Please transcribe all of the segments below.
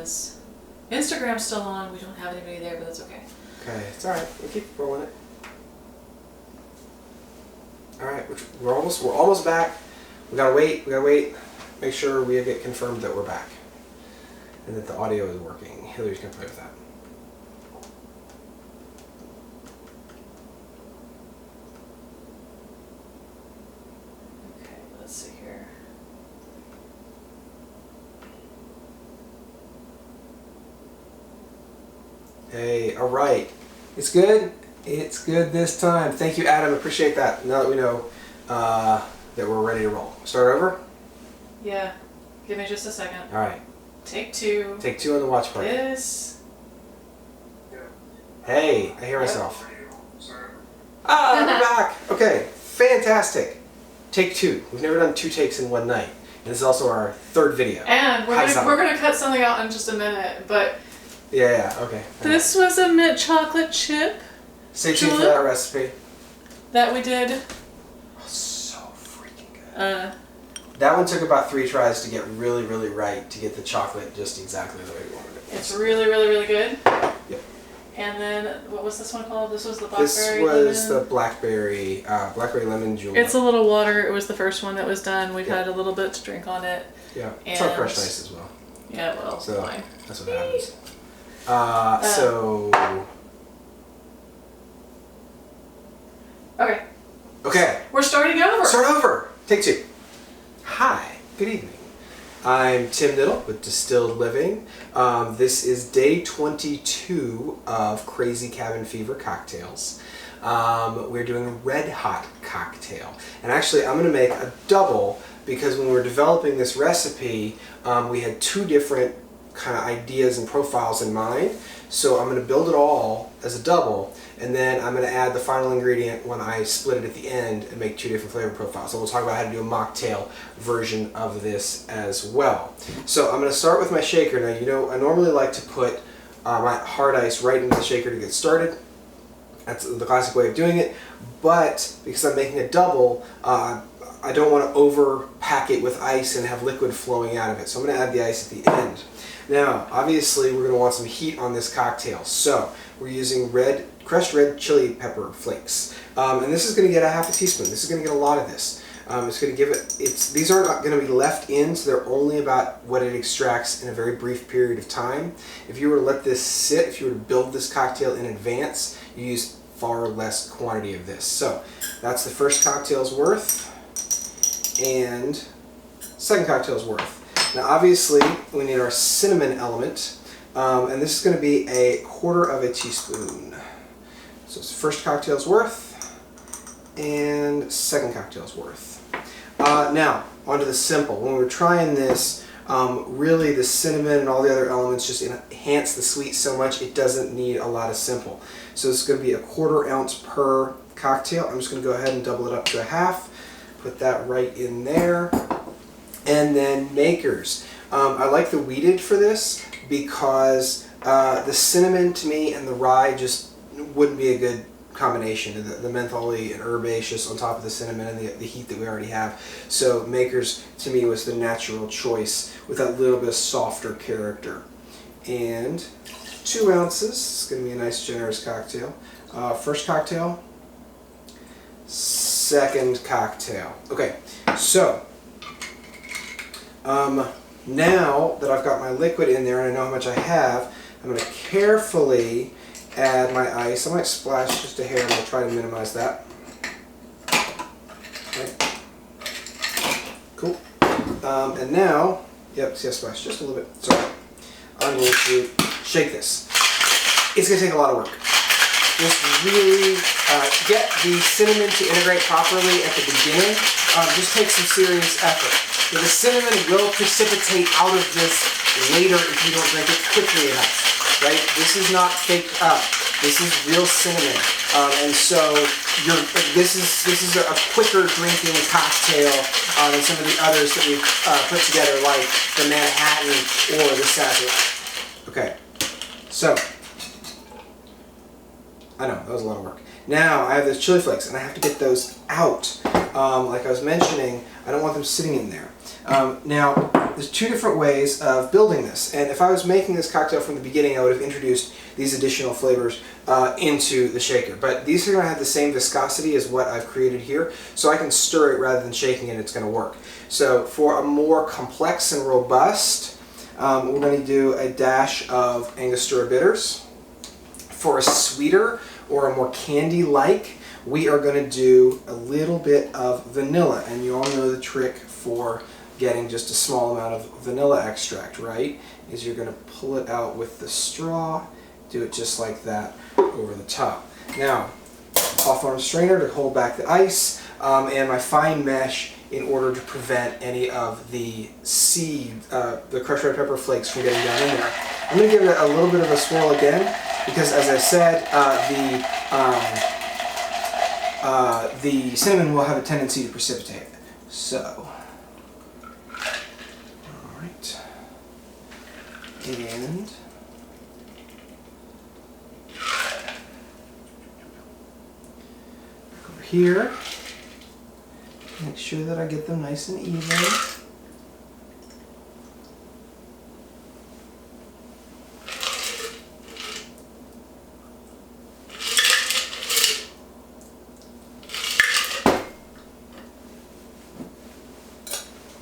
because Instagram's still on. We don't have anybody there, but that's okay. Okay, it's all right. We'll keep rolling it. All right, we're almost back. We gotta wait. Make sure we get confirmed that we're back and that the audio is working. Hillary's gonna play with that. Okay, let's see here. Hey, all right. It's good. It's good this time. Thank you, Adam. Appreciate that. Now that we know that we're ready to roll. Start over? Yeah. Give me just a second. All right. Take two. Take two on the watch party. This. Hey, I hear myself. Ah, we're back. Okay, fantastic. Take two. We've never done 2 takes in one night. And this is also our 3rd video. And we're gonna cut something out in just a minute, but yeah, okay. this was a mint chocolate chip. Stay tuned for that recipe. That we did. Oh, so freaking good. That one took about 3 tries to get really, really right, to get the chocolate just exactly the way we wanted it. It's really, really, really good. Yep. And then, what was this one called? This was the blackberry lemon? This was lemon. the blackberry lemon jewel. It's a little water. It was the first one that was done. We've had a little bit to drink on it. Yeah, it's on crushed ice as well. Yeah, well, so fine. That's what happens. So... Okay. Okay. We're starting over. Start over. Take 2. Hi. Good evening. I'm Tim Niddle with Distilled Living. This is day 22 of Crazy Cabin Fever cocktails. We're doing a red hot cocktail. And actually, I'm going to make a double because when we were developing this recipe, we had 2 different kind of ideas and profiles in mind. So I'm going to build it all as a double, and then I'm going to add the final ingredient when I split it at the end and make 2 different flavor profiles. So we'll talk about how to do a mocktail version of this as well. So I'm going to start with my shaker. Now, you know, I normally like to put my hard ice right into the shaker to get started. That's the classic way of doing it. But because I'm making a double, I don't want to overpack it with ice and have liquid flowing out of it. So I'm going to add the ice at the end. Now, obviously, we're going to want some heat on this cocktail. So we're using crushed red chili pepper flakes. And this is going to get a half a teaspoon. This is going to get a lot of this. It's going to give it, these are not going to be left in, so they're only about what it extracts in a very brief period of time. If you were to let this sit, if you were to build this cocktail in advance, you use far less quantity of this. So that's the first cocktail's worth, and second cocktail's worth. Now obviously we need our cinnamon element, and this is going to be 1/4 teaspoon. So it's first cocktail's worth and second cocktail's worth. Now onto the simple. When we're trying this, really the cinnamon and all the other elements just enhance the sweet so much it doesn't need a lot of simple. So it's going to be 1/4 ounce per cocktail. I'm just going to go ahead and double it up to 1/2. Put that right in there. And then makers. I like the wheated for this because the cinnamon to me and the rye just wouldn't be a good combination. The mentholy and herbaceous on top of the cinnamon and the heat that we already have. So makers to me was the natural choice with that little bit of softer character. And 2 ounces. It's going to be a nice generous cocktail. First cocktail. Second cocktail. Okay, so now that I've got my liquid in there and I know how much I have, I'm going to carefully add my ice. I might splash just a hair and I'll try to minimize that. Okay. Cool. And now, yep, see I splashed just a little bit. Sorry. I'm going to shake this. It's going to take a lot of work. Just really get the cinnamon to integrate properly at the beginning. Just takes some serious effort. But the cinnamon will precipitate out of this later if you don't drink it quickly enough, right? This is not faked up. This is real cinnamon, and so this is a quicker drinking cocktail than some of the others that we've put together, like the Manhattan or the Sazerac. Okay, so I know that was a lot of work. Now I have those chili flakes, and I have to get those out. Like I was mentioning, I don't want them sitting in there. Now, there's two different ways of building this, and if I was making this cocktail from the beginning, I would have introduced these additional flavors into the shaker. But these are going to have the same viscosity as what I've created here, so I can stir it rather than shaking it, it's going to work. So for a more complex and robust, we're going to do a dash of Angostura bitters. For a sweeter or a more candy-like, we are going to do a little bit of vanilla, and you all know the trick for getting just a small amount of vanilla extract, right? Is you're going to pull it out with the straw, do it just like that over the top. Now, Hawthorne strainer to hold back the ice, and my fine mesh in order to prevent any of the the crushed red pepper flakes from getting down in there. I'm going to give it a little bit of a swirl again, because as I said, the cinnamon will have a tendency to precipitate. So, alright, and over here, make sure that I get them nice and even.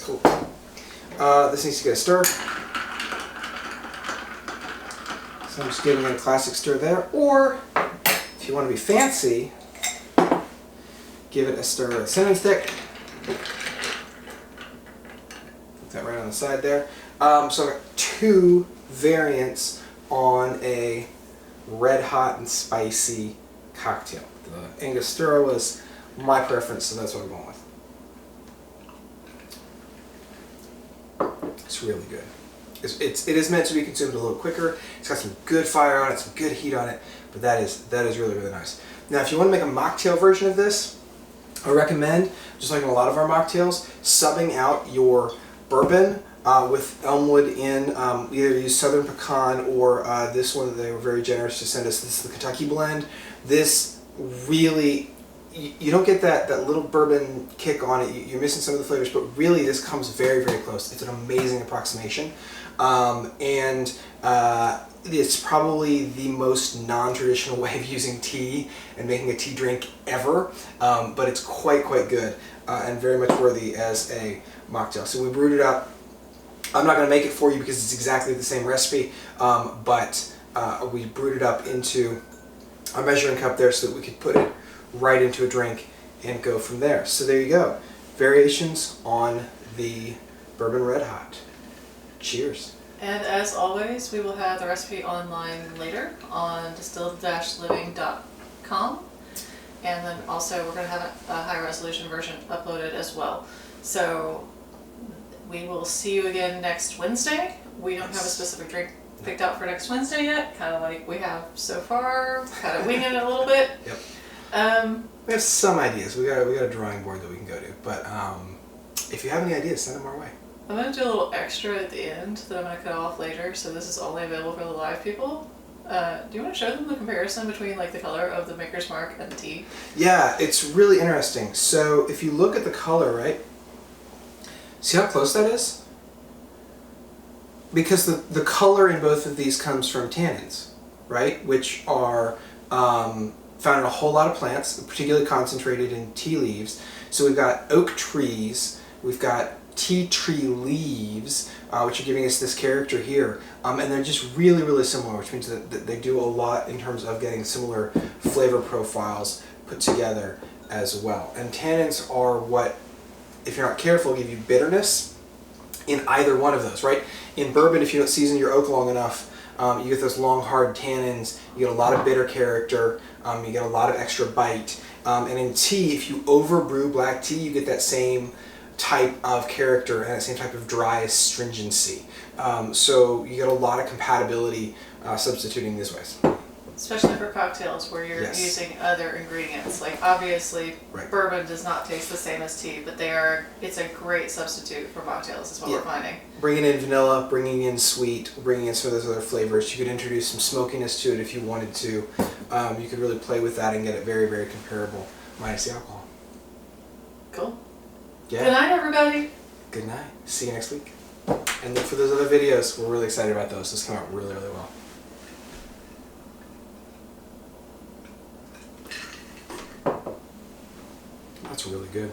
Cool. This needs to get a stir. So I'm just giving it a classic stir there. Or, if you want to be fancy, give it a stir with a cinnamon stick. Put that right on the side there. So I've got two variants on a red hot and spicy cocktail. The Angostura was my preference, so that's what I'm going with. It's really good. It is meant to be consumed a little quicker. It's got some good fire on it, some good heat on it, but that is really, really nice. Now, if you want to make a mocktail version of this, I recommend, just like in a lot of our mocktails, subbing out your bourbon with Elmwood in. Either use Southern Pecan or this one that they were very generous to send us. This is the Kentucky blend. This really, you don't get that little bourbon kick on it. You're missing some of the flavors, but really this comes very, very close. It's an amazing approximation. It's probably the most non-traditional way of using tea and making a tea drink ever, but it's quite good and very much worthy as a mocktail. So we brewed it up. I'm not going to make it for you because it's exactly the same recipe, but we brewed it up into a measuring cup there so that we could put it right into a drink and go from there. So there you go. Variations on the Bourbon Red Hot. Cheers. And as always, we will have the recipe online later on distilled-living.com. And then also we're going to have a high resolution version uploaded as well. So we will see you again next Wednesday. We don't have a specific drink picked out for next Wednesday yet, kind of like we have so far, kind of winging it a little bit. Yep. We have some ideas. We got a drawing board that we can go to, but if you have any ideas, send them our way. I'm going to do a little extra at the end that I'm going to cut off later, so this is only available for the live people. Do you want to show them the comparison between like the color of the Maker's Mark and the tea? Yeah, it's really interesting. So if you look at the color, right? See how close that is? Because the color in both of these comes from tannins, right? Which are found in a whole lot of plants, particularly concentrated in tea leaves. So we've got oak trees, we've got tea tree leaves, which are giving us this character here. And they're just really similar, which means that they do a lot in terms of getting similar flavor profiles put together as well. And tannins are what, if you're not careful, give you bitterness in either one of those, right? In bourbon, if you don't season your oak long enough, you get those long, hard tannins, you get a lot of bitter character, you get a lot of extra bite. And in tea, if you overbrew black tea, you get that same type of character and that same type of dry astringency. So you get a lot of compatibility substituting these ways. Especially for cocktails where you're using other ingredients. Like obviously bourbon does not taste the same as tea, but it's a great substitute for mocktails is what we're finding. Bringing in vanilla, bringing in sweet, bringing in some of those other flavors. You could introduce some smokiness to it if you wanted to. You could really play with that and get it very comparable minus the alcohol. Cool. Yeah. Good night, everybody. Good night. See you next week. And look for those other videos. We're really excited about those. Those come out really, really well. That's really good.